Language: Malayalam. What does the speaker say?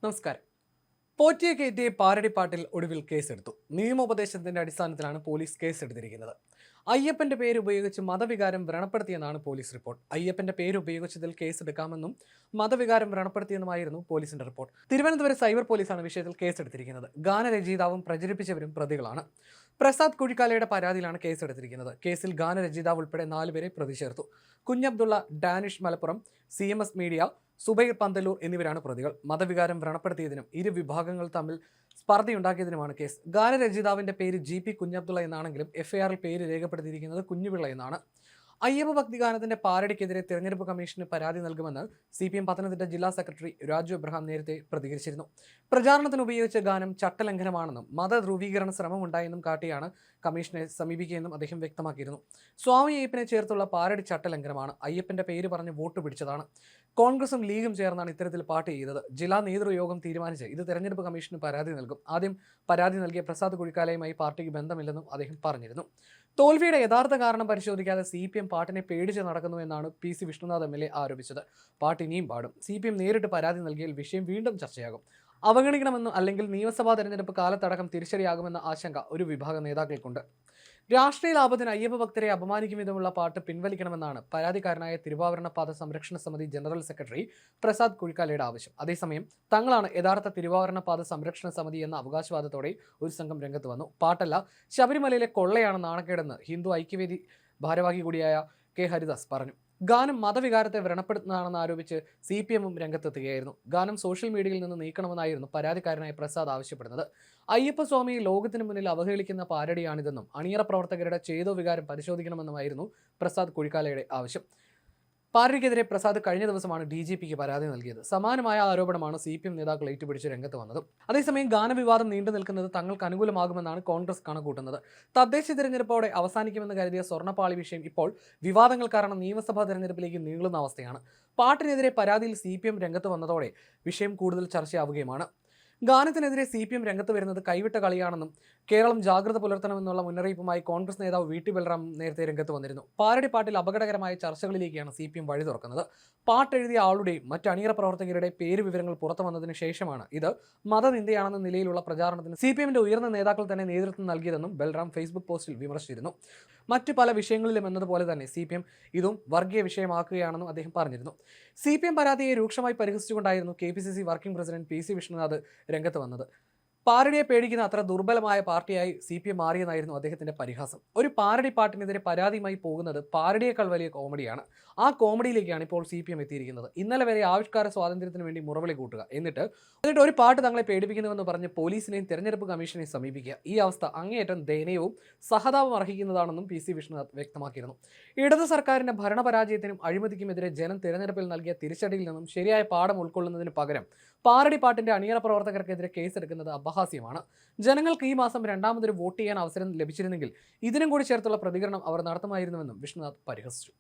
നമസ്കാരം. പോറ്റിയെ കയറ്റിയ പാരടിപ്പാട്ടിൽ ഒടുവിൽ കേസെടുത്തു. നിയമോപദേശത്തിന്റെ അടിസ്ഥാനത്തിലാണ് പോലീസ് കേസെടുത്തിരിക്കുന്നത്. അയ്യപ്പന്റെ പേര് ഉപയോഗിച്ച് മതവികാരം വ്രണപ്പെടുത്തിയെന്നാണ് പോലീസ് റിപ്പോർട്ട്. അയ്യപ്പന്റെ പേര് ഉപയോഗിച്ചതിൽ കേസെടുക്കാമെന്നും മതവികാരം വ്രണപ്പെടുത്തിയെന്നുമായിരുന്നു പോലീസിന്റെ റിപ്പോർട്ട്. തിരുവനന്തപുരം സൈബർ പോലീസാണ് വിഷയത്തിൽ കേസെടുത്തിരിക്കുന്നത്. ഗാനരചയിതാവും പ്രചരിപ്പിച്ചവരും പ്രതികളാണ്. പ്രസാദ് കുഴിക്കാലയുടെ പരാതിയിലാണ് കേസെടുത്തിരിക്കുന്നത്. കേസിൽ ഗാനരചയിതാവ് ഉൾപ്പെടെ 4 പേരെ പ്രതി ചേർത്തു. കുഞ്ഞബ്ദുള്ള, ഡാനിഷ് മലപ്പുറം, CMS മീഡിയ, സുബൈർ പന്തലൂർ എന്നിവരാണ് പ്രതികൾ. മതവികാരം വ്രണപ്പെടുത്തിയതിനും ഇരു വിഭാഗങ്ങൾ തമ്മിൽ സ്പർദ്ധയുണ്ടാക്കിയതിനുമാണ് കേസ്. ഗാനരചയിതാവിന്റെ പേര് GP കുഞ്ഞബ്ദുള്ള എന്നാണെങ്കിലും FIRൽ പേര് രേഖപ്പെടുത്തിയിരിക്കുന്നത് കുഞ്ഞുപിള്ള എന്നാണ്. അയ്യപ്പ ഭക്തി ഗാനത്തിന്റെ പാരടിക്കെതിരെ തെരഞ്ഞെടുപ്പ് കമ്മീഷന് പരാതി നൽകുമെന്ന് CPM പത്തനംതിട്ട ജില്ലാ സെക്രട്ടറി രാജു എബ്രഹാം നേരത്തെ പ്രതികരിച്ചിരുന്നു. പ്രചാരണത്തിന് ഉപയോഗിച്ച ഗാനം ചട്ടലംഘനമാണെന്നും മത ധ്രുവീകരണ ശ്രമമുണ്ടായെന്നും കാട്ടിയാണ് കമ്മീഷനെ സമീപിക്കുകയെന്നും അദ്ദേഹം വ്യക്തമാക്കിയിരുന്നു. സ്വാമി അയ്യപ്പനെ ചേർത്തുള്ള പാരടി ചട്ടലംഘനമാണ്. അയ്യപ്പന്റെ പേര് പറഞ്ഞ് വോട്ട് പിടിച്ചതാണ്. കോൺഗ്രസും ലീഗും ചേർന്നാണ് ഇത്തരത്തിൽ പാർട്ടി ചെയ്തത്. ജില്ലാ നേതൃയോഗം തീരുമാനിച്ച് ഇത് തെരഞ്ഞെടുപ്പ് കമ്മീഷന് പരാതി നൽകും. ആദ്യം പരാതി നൽകിയ പ്രസാദ് കുഴിക്കാലയുമായി പാർട്ടിക്ക് ബന്ധമില്ലെന്നും അദ്ദേഹം പറഞ്ഞിരുന്നു. തോൽവിയുടെ യഥാർത്ഥ കാരണം പരിശോധിക്കാതെ CPM പാട്ടിനെ പേടിച്ച് നടക്കുന്നു എന്നാണ് PC വിഷ്ണുനാഥ് MLA ആരോപിച്ചത്. പാട്ട് ഇനിയും പാടും. CPM നേരിട്ട് പരാതി നൽകിയാൽ വിഷയം വീണ്ടും ചർച്ചയാകും. അവഗണിക്കണമെന്നും അല്ലെങ്കിൽ നിയമസഭാ തെരഞ്ഞെടുപ്പ് കാലത്തടക്കം തിരിച്ചടിയാകുമെന്ന ആശങ്ക ഒരു വിഭാഗം നേതാക്കൾക്കുണ്ട്. രാഷ്ട്രീയ ലാഭത്തിന് അയ്യപ്പ ഭക്തരെ അപമാനിക്കും വിധമുള്ള പാട്ട് പിൻവലിക്കണമെന്നാണ് പരാതിക്കാരനായ തിരുവാഭരണ പാത സംരക്ഷണ സമിതി ജനറൽ സെക്രട്ടറി പ്രസാദ് കുഴിക്കാലയുടെ ആവശ്യം. അതേസമയം തങ്ങളാണ് യഥാർത്ഥ തിരുവാഭരണ പാത സംരക്ഷണ സമിതി എന്ന അവകാശവാദത്തോടെ ഒരു സംഘം രംഗത്ത് വന്നു. പാട്ടല്ല, ശബരിമലയിലെ കൊള്ളയാണ് നാണക്കേടെന്ന് ഹിന്ദു ഐക്യവേദി ഭാരവാഹി കൂടിയായ K ഹരിദാസ് പറഞ്ഞു. ഗാനം മതവികാരത്തെ വ്രണപ്പെടുത്തുന്നതാണെന്ന് ആരോപിച്ച് CPMും രംഗത്തെത്തുകയായിരുന്നു. ഗാനം സോഷ്യൽ മീഡിയയിൽ നിന്ന് നീക്കണമെന്നായിരുന്നു പരാതിക്കാരനായ പ്രസാദ് ആവശ്യപ്പെടുന്നത്. അയ്യപ്പസ്വാമിയെ ലോകത്തിന് മുന്നിൽ അവഹേളിക്കുന്ന പാരടിയാണിതെന്നും അണിയറ പ്രവർത്തകരുടെ ചേതോ വികാരം പരിശോധിക്കണമെന്നുമായിരുന്നു പ്രസാദ് കുഴിക്കാലയുടെ ആവശ്യം. പാരടിക്കെതിരെ പ്രസാദ് കഴിഞ്ഞ ദിവസമാണ് DGPക്ക് പരാതി നൽകിയത്. സമാനമായ ആരോപണമാണ് CPM നേതാക്കൾ ഏറ്റുപിടിച്ച് രംഗത്ത് വന്നത്. അതേസമയം ഗാനവിവാദം നീണ്ടു നിൽക്കുന്നത് തങ്ങൾക്ക് അനുകൂലമാകുമെന്നാണ് കോൺഗ്രസ് കണക്കൂട്ടുന്നത്. തദ്ദേശ തിരഞ്ഞെടുപ്പോടെ അവസാനിക്കുമെന്ന് കരുതിയ സ്വർണ്ണപ്പാളി വിഷയം ഇപ്പോൾ വിവാദങ്ങൾ കാരണം നിയമസഭാ തെരഞ്ഞെടുപ്പിലേക്ക് നീളുന്ന അവസ്ഥയാണ്. പാട്ടിനെതിരെ പരാതിയിൽ CPM രംഗത്ത് വന്നതോടെ വിഷയം കൂടുതൽ ചർച്ചയാവുകയുമാണ്. ഗാനത്തിനെതിരെ CPM രംഗത്ത് വരുന്നത് കൈവിട്ട കളിയാണെന്നും കേരളം ജാഗ്രത പുലർത്തണമെന്നുള്ള മുന്നറിയിപ്പുമായി കോൺഗ്രസ് നേതാവ് VT ബൽറാം നേരത്തെ രംഗത്ത് വന്നിരുന്നു. പാരടി പാട്ടിൽ അപകടകരമായ ചർച്ചകളിലേക്കാണ് CPM വഴി തുറക്കുന്നത്. പാട്ടെഴുതിയ ആളുടെയും മറ്റ് അണിയറ പ്രവർത്തകരുടെ പേര് വിവരങ്ങൾ പുറത്തു വന്നതിന് ശേഷമാണ് ഇത് മതനിന്ദയാണെന്ന നിലയിലുള്ള പ്രചാരണത്തിന് CPMന്റെ ഉയർന്ന നേതാക്കൾ തന്നെ നേതൃത്വം നൽകിയതെന്നും ബൽറാം ഫേസ്ബുക്ക് പോസ്റ്റിൽ വിമർശിച്ചിരുന്നു. മറ്റ് പല വിഷയങ്ങളിലും എന്നതുപോലെ തന്നെ CPM ഇതും വർഗീയ വിഷയമാക്കുകയാണെന്നും അദ്ദേഹം പറഞ്ഞിരുന്നു. CPM പരാതിയെ രൂക്ഷമായി പരിഹസിച്ചുകൊണ്ടായിരുന്നു KPCC working president PC Vishnunath രംഗത്ത് വന്നത്. പാരടിയെ പേടിക്കുന്ന അത്ര ദുർബലമായ പാർട്ടിയായി CPM മാറിയെന്നായിരുന്നു അദ്ദേഹത്തിന്റെ പരിഹാസം. ഒരു പാരടി പാട്ടിനെതിരെ പരാതിയുമായി പോകുന്നത് പാരടിയേക്കാൾ വലിയ കോമഡിയാണ്. ആ കോമഡിയിലേക്കാണ് ഇപ്പോൾ CPM എത്തിയിരിക്കുന്നത്. ഇന്നലെ വരെ ആവിഷ്കാര സ്വാതന്ത്ര്യത്തിന് വേണ്ടി മുറവിളി കൂട്ടുക, എന്നിട്ട് ഒരു പാട്ട് തങ്ങളെ പേടിപ്പിക്കുന്നുവെന്ന് പറഞ്ഞ് പോലീസിനെയും തെരഞ്ഞെടുപ്പ് കമ്മീഷനെയും സമീപിക്കുക. ഈ അവസ്ഥ അങ്ങേയറ്റം ദയനീയവും സഹതാപം അർഹിക്കുന്നതാണെന്നും PC വിഷ്ണുനാഥ് വ്യക്തമാക്കിയിരുന്നു. ഇടത് സർക്കാരിന്റെ ഭരണപരാജയത്തിനും അഴിമതിക്കുമെതിരെ ജനം തെരഞ്ഞെടുപ്പിൽ നൽകിയ തിരിച്ചടിയിൽ നിന്നും ശരിയായ പാഠം ഉൾക്കൊള്ളുന്നതിന് പകരം പാരടി പാട്ടിന്റെ അണിയറ പ്രവർത്തകർക്കെതിരെ കേസെടുക്കുന്നത് അപഹാസ്യമാണ്. ജനങ്ങൾക്ക് ഈ മാസം രണ്ടാമതൊരു വോട്ട് ചെയ്യാൻ അവസരം ലഭിച്ചിരുന്നെങ്കിൽ ഇതിനും കൂടി ചേർത്തുള്ള പ്രതികരണം അവർ നടത്തുമായിരുന്നുവെന്നും വിഷ്ണുനാഥ് പരിഹസിച്ചു.